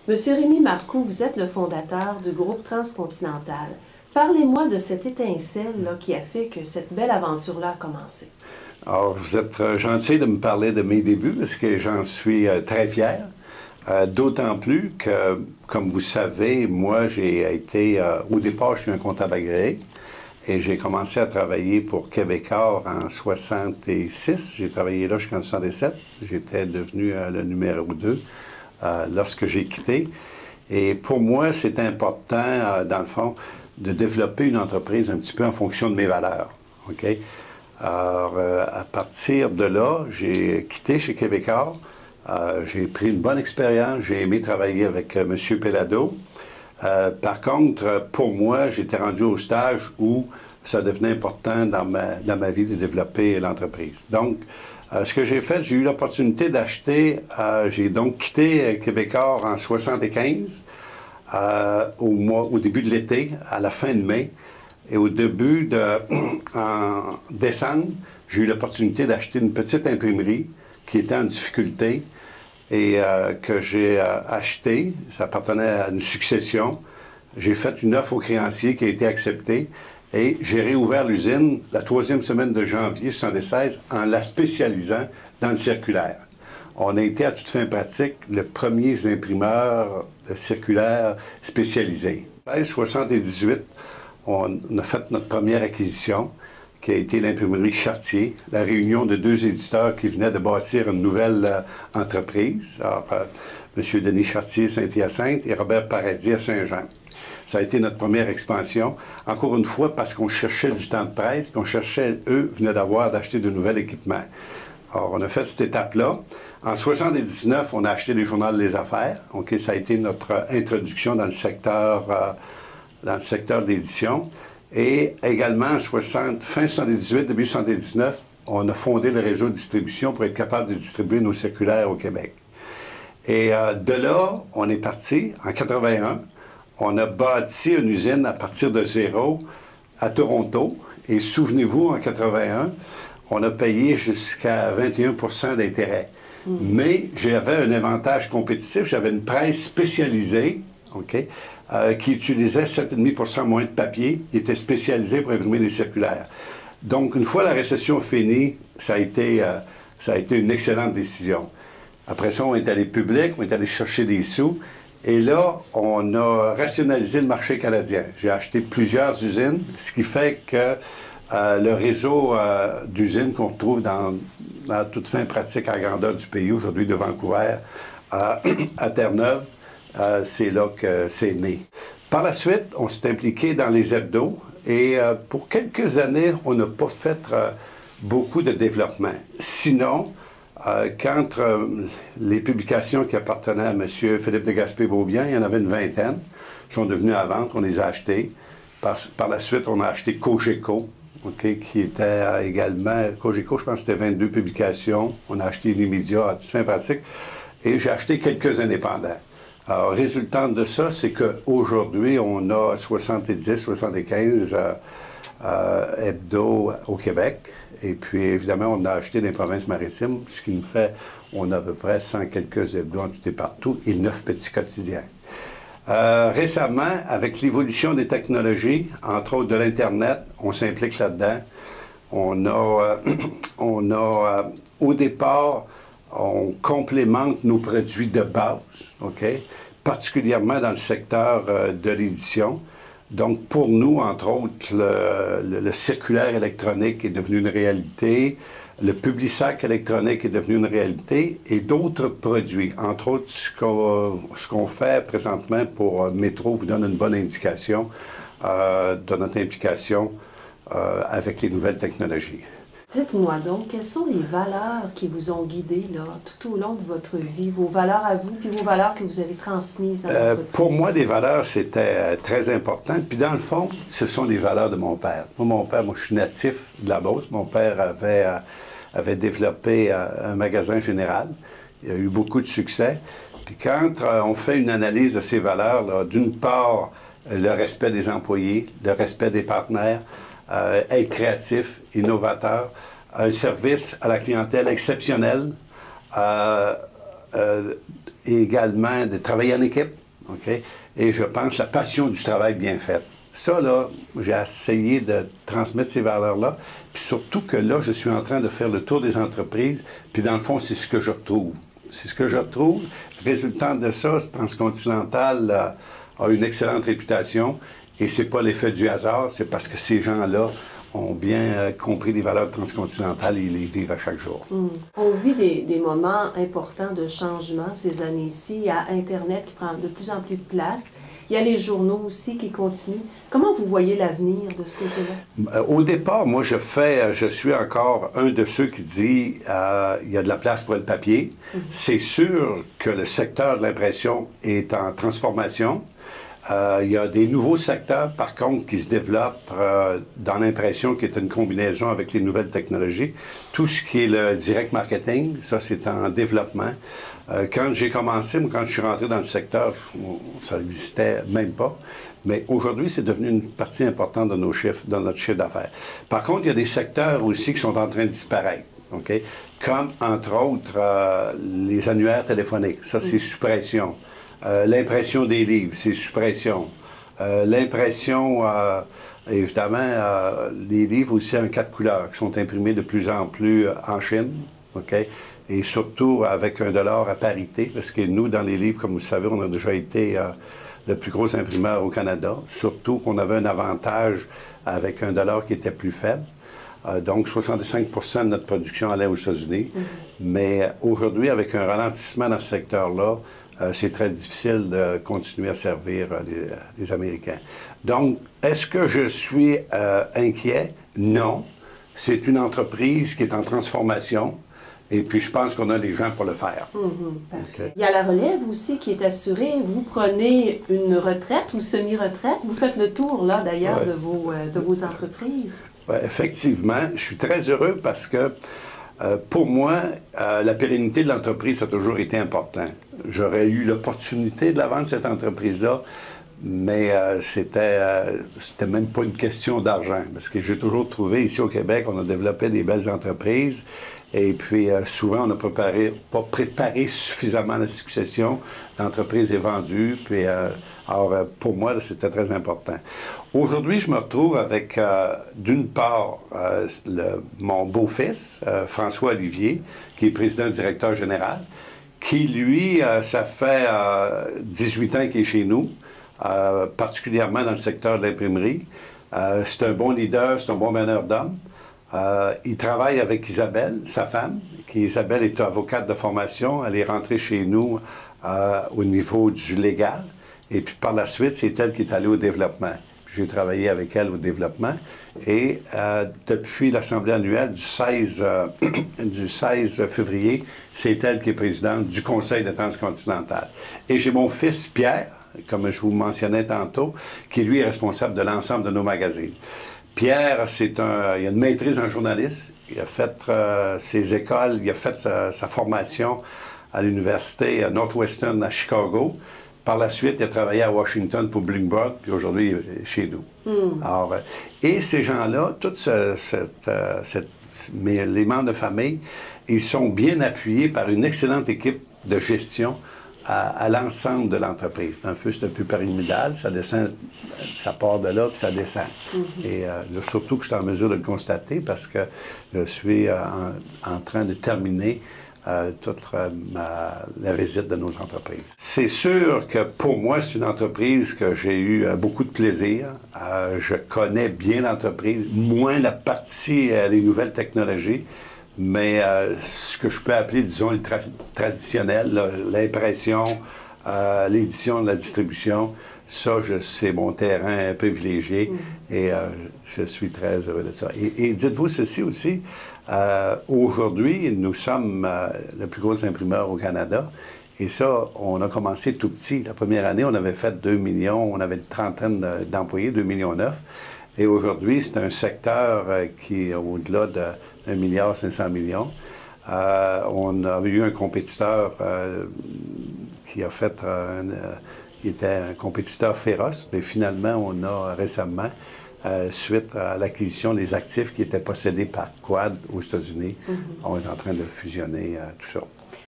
Monsieur Rémy Marcoux, vous êtes le fondateur du groupe Transcontinental. Parlez-moi de cette étincelle là, qui a fait que cette belle aventure-là a commencé. Alors, vous êtes gentil de me parler de mes débuts parce que j'en suis très fier. D'autant plus que, comme vous savez, moi, j'ai été, au départ, je suis un comptable agréé et j'ai commencé à travailler pour Québecor en 66. J'ai travaillé là jusqu'en 67. J'étais devenu le numéro 2 lorsque j'ai quitté. Et pour moi, c'est important, dans le fond, de développer une entreprise un petit peu en fonction de mes valeurs. OK? Alors, à partir de là, j'ai quitté chez Québecor. J'ai pris une bonne expérience. J'ai aimé travailler avec M. Pellado. Par contre, pour moi, j'étais rendu au stage où ça devenait important dans ma vie de développer l'entreprise. Donc, ce que j'ai fait, j'ai eu l'opportunité d'acheter, j'ai donc quitté Québecor en 75, au début de l'été, à la fin de mai. Et en décembre, j'ai eu l'opportunité d'acheter une petite imprimerie qui était en difficulté et que j'ai acheté. Ça appartenait à une succession. J'ai fait une offre au créancier qui a été acceptée et j'ai réouvert l'usine la 3e semaine de janvier 1976 en la spécialisant dans le circulaire. On a été à toute fin pratique le premier imprimeur circulaire spécialisé. En 1978, on a fait notre première acquisition, qui a été l'imprimerie Chartier, la réunion de 2 éditeurs qui venaient de bâtir une nouvelle entreprise. Alors, M. Denis Chartier, Saint-Hyacinthe, et Robert Paradis à Saint-Jean. Ça a été notre première expansion. Encore une fois, parce qu'on cherchait du temps de presse, puis on cherchait, eux, venaient d'acheter de nouveaux équipements. Alors, on a fait cette étape-là. En 1979, on a acheté les journaux Les Affaires. OK, ça a été notre introduction dans le secteur d'édition. Et également, fin 1978, début 1979, on a fondé le réseau de distribution pour être capable de distribuer nos circulaires au Québec. Et de là, on est parti en 81. On a bâti une usine à partir de zéro à Toronto. Et souvenez-vous, en 81, on a payé jusqu'à 21 % d'intérêt. Mais j'avais un avantage compétitif. J'avais une presse spécialisée, OK, qui utilisait 7,5 % moins de papier, qui était spécialisé pour imprimer des circulaires. Donc, une fois la récession finie, ça a été une excellente décision. Après ça, on est allé public, on est allé chercher des sous, et là, on a rationalisé le marché canadien. J'ai acheté plusieurs usines, ce qui fait que le réseau d'usines qu'on retrouve dans toute fin pratique à la grandeur du pays, aujourd'hui de Vancouver à Terre-Neuve, c'est là que c'est né. Par la suite, on s'est impliqué dans les hebdos et pour quelques années, on n'a pas fait beaucoup de développement. Sinon, quand les publications qui appartenaient à M. Philippe de Gaspé-Beaubien, il y en avait une vingtaine, sont devenues à vente, on les a achetées. Par la suite, on a acheté Cogeco, okay, qui était également... Cogeco, je pense que c'était 22 publications. On a acheté les médias à toute fin pratique. Et j'ai acheté quelques indépendants. Alors, résultant de ça, c'est qu'aujourd'hui, on a 70-75 hebdos au Québec. Et puis, évidemment, on a acheté des provinces maritimes, ce qui nous fait, on a à peu près 100 quelques hebdos en tout et partout, et 9 petits quotidiens. Récemment, avec l'évolution des technologies, entre autres de l'Internet, on s'implique là-dedans. Au départ, on complémente nos produits de base, OK? Particulièrement dans le secteur de l'édition. Donc, pour nous, entre autres, le circulaire électronique est devenu une réalité, le Publisac électronique est devenu une réalité, et d'autres produits. Entre autres, ce qu'on fait présentement pour Métro vous donne une bonne indication de notre implication avec les nouvelles technologies. Dites-moi donc, quelles sont les valeurs qui vous ont guidé là, tout au long de votre vie, vos valeurs à vous, puis vos valeurs que vous avez transmises dans votre Pour moi, les valeurs, c'était très important. Puis dans le fond, ce sont les valeurs de mon père. Moi, je suis natif de la Beauce. Mon père avait développé un magasin général. Il a eu beaucoup de succès. Puis quand on fait une analyse de ces valeurs, d'une part, le respect des employés, le respect des partenaires, être créatif, innovateur, un service à la clientèle exceptionnel également de travailler en équipe, OK? Et je pense la passion du travail bien fait. Ça, là, j'ai essayé de transmettre ces valeurs-là, puis surtout que là, je suis en train de faire le tour des entreprises, puis dans le fond, c'est ce que je retrouve. C'est ce que je retrouve. Résultant de ça, Transcontinental a une excellente réputation, et c'est pas l'effet du hasard, c'est parce que ces gens-là ont bien compris les valeurs transcontinentales et les vivent à chaque jour. On vit des moments importants de changement ces années-ci. Il y a Internet qui prend de plus en plus de place. Il y a les journaux aussi qui continuent. Comment vous voyez l'avenir de ce côté-là? Au départ, moi, je suis encore un de ceux qui dit il y a de la place pour le papier. C'est sûr que le secteur de l'impression est en transformation. Il y a des nouveaux secteurs, par contre, qui se développent dans l'impression, qui est une combinaison avec les nouvelles technologies. Tout ce qui est le direct marketing, ça, c'est en développement. Quand j'ai commencé, quand je suis rentré dans le secteur, ça n'existait même pas. Mais aujourd'hui, c'est devenu une partie importante de nos chiffres, de notre chiffre d'affaires. Par contre, il y a des secteurs aussi qui sont en train de disparaître. OK? Comme, entre autres, les annuaires téléphoniques. Ça, c'est suppression. L'impression des livres, c'est suppression. L'impression, évidemment, les livres aussi en 4 couleurs qui sont imprimés de plus en plus en Chine, OK? Et surtout avec $1 à parité, parce que nous, dans les livres, comme vous le savez, on a déjà été le plus gros imprimeur au Canada, surtout qu'on avait un avantage avec $1 qui était plus faible. Donc, 65% de notre production allait aux États-Unis. Mais aujourd'hui, avec un ralentissement dans ce secteur-là, c'est très difficile de continuer à servir les Américains. Donc, est-ce que je suis inquiet? Non. C'est une entreprise qui est en transformation. Et puis, je pense qu'on a les gens pour le faire. Parfait. Okay. Il y a la relève aussi qui est assurée. Vous prenez une retraite ou semi-retraite. Vous faites le tour, là, d'ailleurs, de vos entreprises. Ouais, effectivement. Je suis très heureux parce que, pour moi, la pérennité de l'entreprise a toujours été important. J'aurais eu l'opportunité de la vendre, cette entreprise-là, mais c'était même pas une question d'argent. Parce que j'ai toujours trouvé, ici au Québec, on a développé des belles entreprises. Et puis, souvent, on n'a pas préparé suffisamment la succession. L'entreprise est vendue. Puis, alors, pour moi, c'était très important. Aujourd'hui, je me retrouve avec, d'une part, mon beau-fils, François Olivier, qui est président-directeur général, qui, lui, ça fait 18 ans qu'il est chez nous, particulièrement dans le secteur de l'imprimerie. C'est un bon leader, c'est un bon meneur d'hommes. Il travaille avec Isabelle, sa femme, qui Isabelle est avocate de formation. Elle est rentrée chez nous au niveau du légal. Et puis par la suite, c'est elle qui est allée au développement. J'ai travaillé avec elle au développement. Et depuis l'Assemblée annuelle du 16 février, c'est elle qui est présidente du Conseil de Transcontinental. Et j'ai mon fils Pierre, comme je vous mentionnais tantôt, qui lui est responsable de l'ensemble de nos magazines. Pierre, il a une maîtrise en journalisme. Il a fait ses écoles, il a fait sa formation à l'université Northwestern à Chicago. Par la suite, il a travaillé à Washington pour Bloomberg, puis aujourd'hui, il est chez nous. Alors, et ces gens-là, les membres de famille, ils sont bien appuyés par une excellente équipe de gestion à l'ensemble de l'entreprise. Un peu, c'est un peu pyramidal, ça descend, ça part de là, puis ça descend. Et surtout que je suis en mesure de le constater parce que je suis en train de terminer toute la visite de nos entreprises. C'est sûr que pour moi, c'est une entreprise que j'ai eu beaucoup de plaisir. Je connais bien l'entreprise, moins la partie des nouvelles technologies. Mais ce que je peux appeler, disons, le traditionnel, l'impression, l'édition, la distribution, ça, c'est mon terrain privilégié et je suis très heureux de ça. Et dites-vous ceci aussi, aujourd'hui, nous sommes le plus gros imprimeur au Canada et ça, on a commencé tout petit. La première année, on avait fait 2 millions, on avait une trentaine d'employés, 2,9 millions. Et aujourd'hui, c'est un secteur qui est au-delà de 1,5 milliard. On avait eu un compétiteur qui a fait, qui était un compétiteur féroce, mais finalement, on a récemment, suite à l'acquisition des actifs qui étaient possédés par Quad aux États-Unis, on est en train de fusionner tout ça.